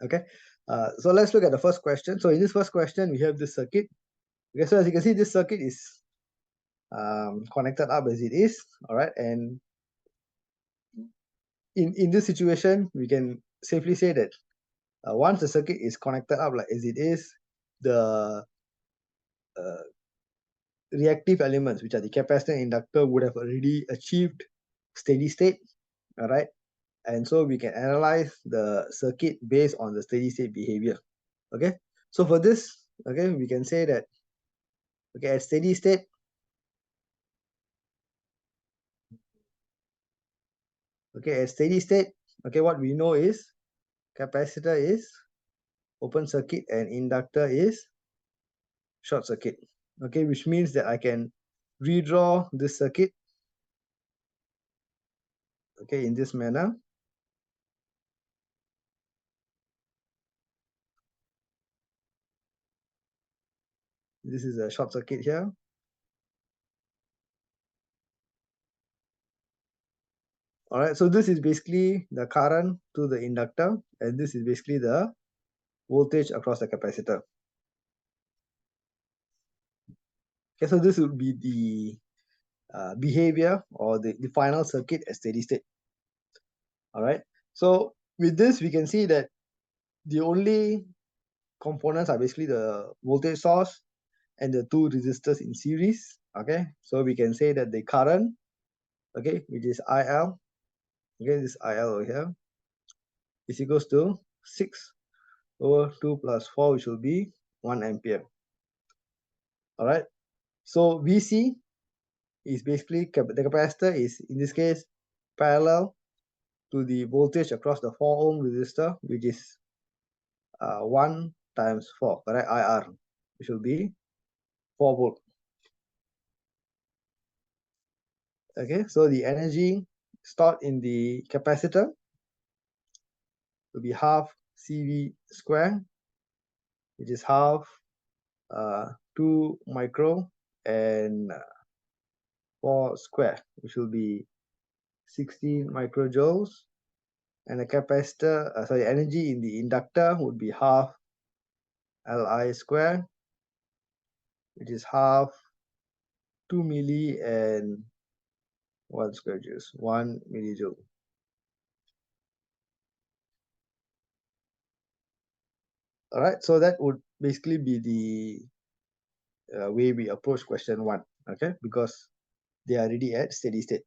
Okay, so let's look at the first question. So in this first question, we have this circuit. Okay, so as you can see, this circuit is connected up as it is. All right, and in this situation, we can safely say that once the circuit is connected up like as it is, the uh, reactive elements, which are the capacitor and inductor, would have already achieved steady state. All right, and so we can analyze the circuit based on the steady state behavior. Okay, so for this, okay, we can say that, okay, at steady state, okay, at steady state, okay, what we know is capacitor is open circuit and inductor is short circuit. Okay, which means that I can redraw this circuit, okay, in this manner. This is a short circuit here. All right, so this is basically the current to the inductor, and this is basically the voltage across the capacitor. Okay, so this would be the behavior or the final circuit at steady state. All right, so with this, we can see that the only components are basically the voltage source and the two resistors in series. Okay, so we can say that the current, okay, which is IL, okay, this IL over here is equals to 6 over 2 plus 4, which will be 1 ampere. All right, so VC is basically the capacitor is in this case parallel to the voltage across the 4 ohm resistor, which is 1 times 4, correct? IR, which will be 4 volt. Okay, so the energy stored in the capacitor will be half CV square, which is half 2 micro and 4 square, which will be 16 microjoules. And the capacitor, sorry, energy in the inductor would be half Li square, which is half 2 milli and 1 square joules, 1 millijoule. All right, so that would basically be the way we approach question 1, okay, because they are already at steady state.